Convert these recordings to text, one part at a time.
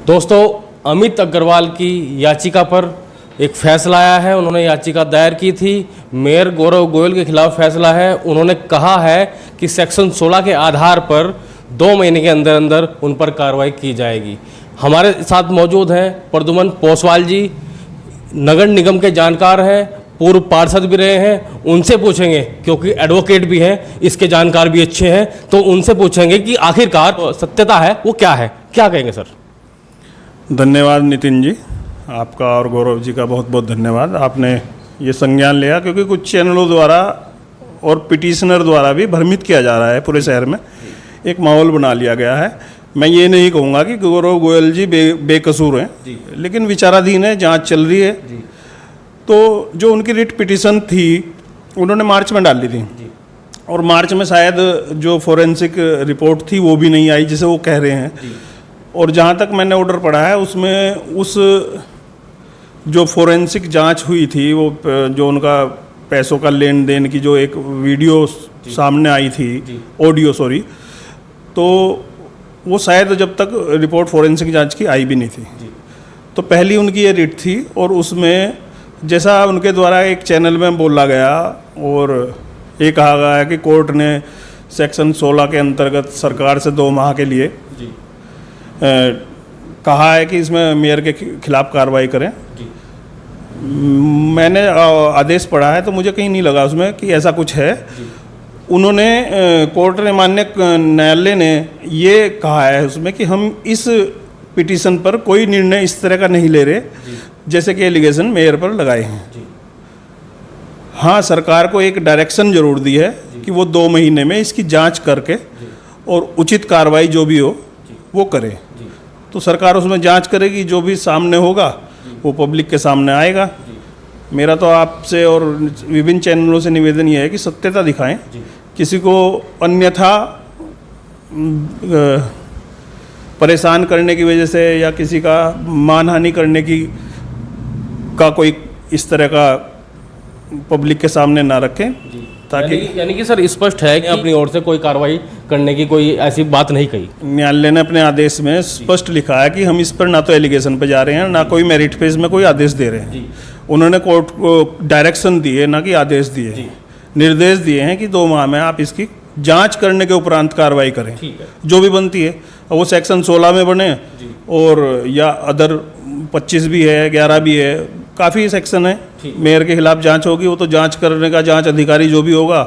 दोस्तों, अमित अग्रवाल की याचिका पर एक फैसला आया है। उन्होंने याचिका दायर की थी, मेयर गौरव गोयल के खिलाफ फैसला है। उन्होंने कहा है कि सेक्शन 16 के आधार पर 2 महीने के अंदर अंदर उन पर कार्रवाई की जाएगी। हमारे साथ मौजूद हैं प्रद्युमन पोसवाल जी, नगर निगम के जानकार हैं, पूर्व पार्षद भी रहे हैं। उनसे पूछेंगे, क्योंकि एडवोकेट भी हैं, इसके जानकार भी अच्छे हैं, तो उनसे पूछेंगे कि आखिरकार सत्यता है वो क्या है। क्या कहेंगे सर? धन्यवाद नितिन जी, आपका और गौरव जी का बहुत बहुत धन्यवाद। आपने ये संज्ञान लिया, क्योंकि कुछ चैनलों द्वारा और पिटिशनर द्वारा भी भ्रमित किया जा रहा है, पूरे शहर में एक माहौल बना लिया गया है। मैं ये नहीं कहूँगा कि गौरव गोयल जी बेकसूर हैं, लेकिन विचाराधीन है, जांच चल रही है। तो जो उनकी रिट पिटिशन थी उन्होंने मार्च में डाली थी, और मार्च में शायद जो फोरेंसिक रिपोर्ट थी वो भी नहीं आई, जिसे वो कह रहे हैं। और जहाँ तक मैंने ऑर्डर पढ़ा है उसमें उस जो फोरेंसिक जांच हुई थी, वो जो उनका पैसों का लेन देन की जो एक वीडियो सामने आई थी, ऑडियो सॉरी, तो वो शायद जब तक रिपोर्ट फोरेंसिक जांच की आई भी नहीं थी। तो पहली उनकी ये रिट थी, और उसमें जैसा उनके द्वारा एक चैनल में बोला गया और ये कहा गया है कि कोर्ट ने सेक्शन 16 के अंतर्गत सरकार से 2 माह के लिए कहा है कि इसमें मेयर के खिलाफ कार्रवाई करें। मैंने आदेश पढ़ा है, तो मुझे कहीं नहीं लगा उसमें कि ऐसा कुछ है। उन्होंने कोर्ट ने, माननीय न्यायालय ने ये कहा है उसमें कि हम इस पिटीशन पर कोई निर्णय इस तरह का नहीं ले रहे जैसे कि एलिगेशन मेयर पर लगाए हैं। हाँ, सरकार को एक डायरेक्शन जरूर दी है कि वो 2 महीने में इसकी जांच करके और उचित कार्रवाई जो भी हो वो करे। तो सरकार उसमें जांच करेगी, जो भी सामने होगा वो पब्लिक के सामने आएगा। मेरा तो आपसे और विभिन्न चैनलों से निवेदन ये है कि सत्यता दिखाएं, किसी को अन्यथा परेशान करने की वजह से या किसी का मानहानि करने की कोई इस तरह का पब्लिक के सामने ना रखें, ताकि यानी कि सर स्पष्ट है कि अपनी ओर से कोई कार्रवाई करने की कोई ऐसी बात नहीं कही। न्यायालय ने अपने आदेश में स्पष्ट लिखा है कि हम इस पर ना तो एलिगेशन पे जा रहे हैं, ना कोई मेरिट पे इसमें कोई आदेश दे रहे हैं। उन्होंने कोर्ट को डायरेक्शन दिए, ना कि आदेश दिए, निर्देश दिए हैं कि 2 माह में आप इसकी जांच करने के उपरांत कार्रवाई करें, जो भी बनती है। वो सेक्शन 16 में बने और या अदर 25 भी है, 11 भी है, काफ़ी सेक्शन है। मेयर के खिलाफ जांच होगी, वो तो जांच करने का जांच अधिकारी जो भी होगा,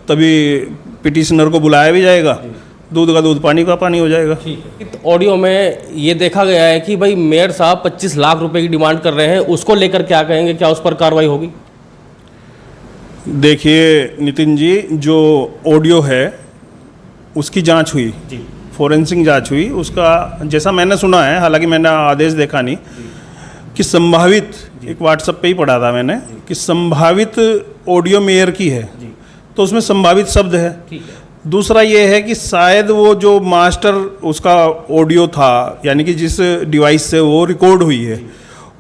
तभी पिटिशनर को बुलाया भी जाएगा, दूध का दूध पानी का पानी हो जाएगा। ऑडियो में ये देखा गया है कि भाई मेयर साहब 25 लाख रुपए की डिमांड कर रहे हैं, उसको लेकर क्या कहेंगे? क्या उस पर कार्रवाई होगी? देखिए नितिन जी, जो ऑडियो है उसकी जांच हुई, फोरेंसिक जांच हुई, उसका जैसा मैंने सुना है, हालांकि मैंने आदेश देखा नहीं, कि संभावित, एक व्हाट्सएप पे ही पढ़ा था मैंने, कि संभावित ऑडियो मेयर की है, तो उसमें संभावित शब्द है। दूसरा ये है कि शायद वो जो मास्टर उसका ऑडियो था, यानी कि जिस डिवाइस से वो रिकॉर्ड हुई है,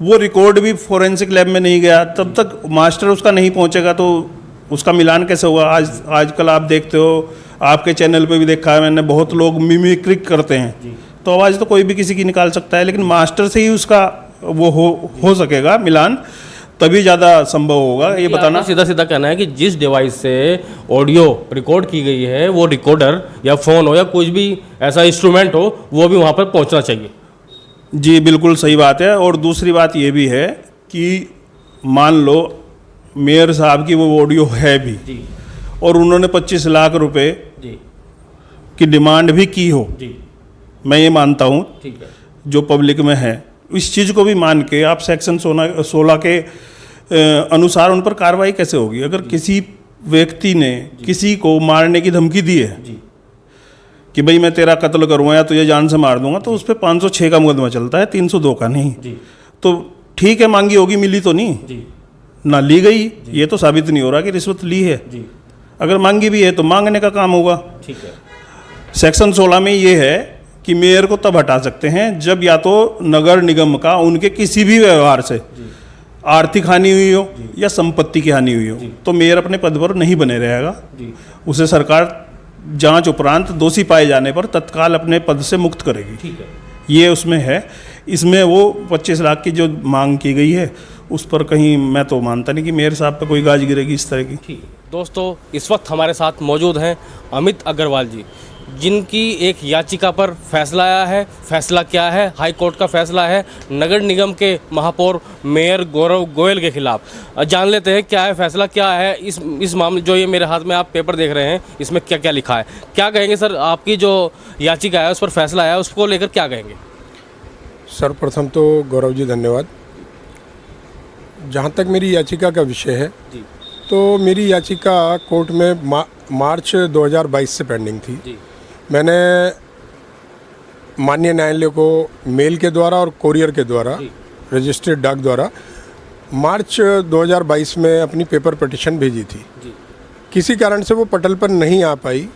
वो रिकॉर्ड भी फोरेंसिक लैब में नहीं गया, तब तक मास्टर उसका नहीं पहुंचेगा, तो उसका मिलान कैसे होगा? आजकल आप देखते हो, आपके चैनल पे भी देखा है मैंने, बहुत लोग मिमिक्रिक करते हैं, तो आवाज़ तो कोई भी किसी की निकाल सकता है, लेकिन मास्टर से ही उसका वो हो सकेगा मिलान, तभी ज़्यादा संभव होगा। ये बताना सीधा सीधा कहना है कि जिस डिवाइस से ऑडियो रिकॉर्ड की गई है, वो रिकॉर्डर या फ़ोन हो या कुछ भी ऐसा इंस्ट्रूमेंट हो, वो भी वहाँ पर पहुँचना चाहिए। जी बिल्कुल सही बात है। और दूसरी बात ये भी है कि मान लो मेयर साहब की वो ऑडियो है भी, और उन्होंने 25 लाख रुपए की डिमांड भी की हो, मैं ये मानता हूँ, जो पब्लिक में है, इस चीज़ को भी मान के आप सेक्शन 16 के अनुसार उन पर कार्रवाई कैसे होगी? अगर किसी व्यक्ति ने किसी को मारने की धमकी दी है कि भाई मैं तेरा कत्ल करूँगा या तुझे जान से मार दूंगा, तो उस पर 506 का मुकदमा चलता है, 302 का नहीं। तो ठीक है, मांगी होगी, मिली तो नहीं ना, ली गई, ये तो साबित नहीं हो रहा कि रिश्वत ली है। अगर मांगी भी है तो मांगने का काम होगा। सेक्शन 16 में ये है कि मेयर को तब हटा सकते हैं जब या तो नगर निगम का उनके किसी भी व्यवहार से आर्थिक हानि हुई हो या संपत्ति की हानि हुई हो, तो मेयर अपने पद पर नहीं बने रहेगा। उसे सरकार जांच उपरांत दोषी पाए जाने पर तत्काल अपने पद से मुक्त करेगी। ये उसमें है। इसमें वो 25 लाख की जो मांग की गई है उस पर कहीं मैं तो मानता नहीं कि मेयर साहब पे कोई गाज गिरेगी इस तरह की। ठीक है। दोस्तों, इस वक्त हमारे साथ मौजूद हैं अमित अग्रवाल जी, जिनकी एक याचिका पर फैसला आया है। फैसला क्या है? हाई कोर्ट का फैसला है नगर निगम के महापौर मेयर गौरव गोयल के खिलाफ। जान लेते हैं क्या है फैसला, क्या है इस मामले। जो ये मेरे हाथ में आप पेपर देख रहे हैं, इसमें क्या क्या लिखा है, क्या कहेंगे सर? आपकी जो याचिका है उस पर फैसला आया, उसको लेकर क्या कहेंगे? सर्वप्रथम तो गौरव जी धन्यवाद। जहाँ तक मेरी याचिका का विषय है जी तो मेरी याचिका कोर्ट में मार्च 2022 से पेंडिंग थी। जी मैंने माननीय न्यायालय को मेल के द्वारा और कोरियर के द्वारा, जी। रजिस्टर्ड डाक द्वारा मार्च 2022 में अपनी पेपर पिटिशन भेजी थी। जी किसी कारण से वो पटल पर नहीं आ पाई,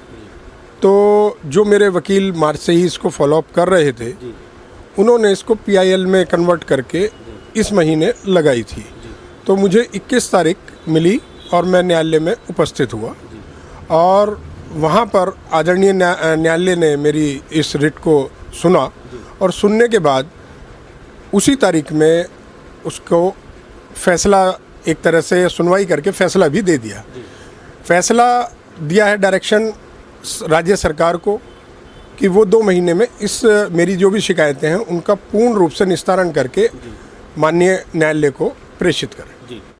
तो जो मेरे वकील मार्च से ही इसको फॉलोअप कर रहे थे, जी उन्होंने इसको PIL में कन्वर्ट करके इस महीने लगाई थी। तो मुझे 21 तारीख मिली और मैं न्यायालय में उपस्थित हुआ और वहाँ पर आदरणीय न्यायालय ने मेरी इस रिट को सुना और सुनने के बाद उसी तारीख में उसको फैसला, एक तरह से सुनवाई करके फैसला भी दे दिया। फैसला दिया है डायरेक्शन राज्य सरकार को कि वो 2 महीने में इस मेरी जो भी शिकायतें हैं उनका पूर्ण रूप से निस्तारण करके माननीय न्यायालय को प्रेषित करें। जी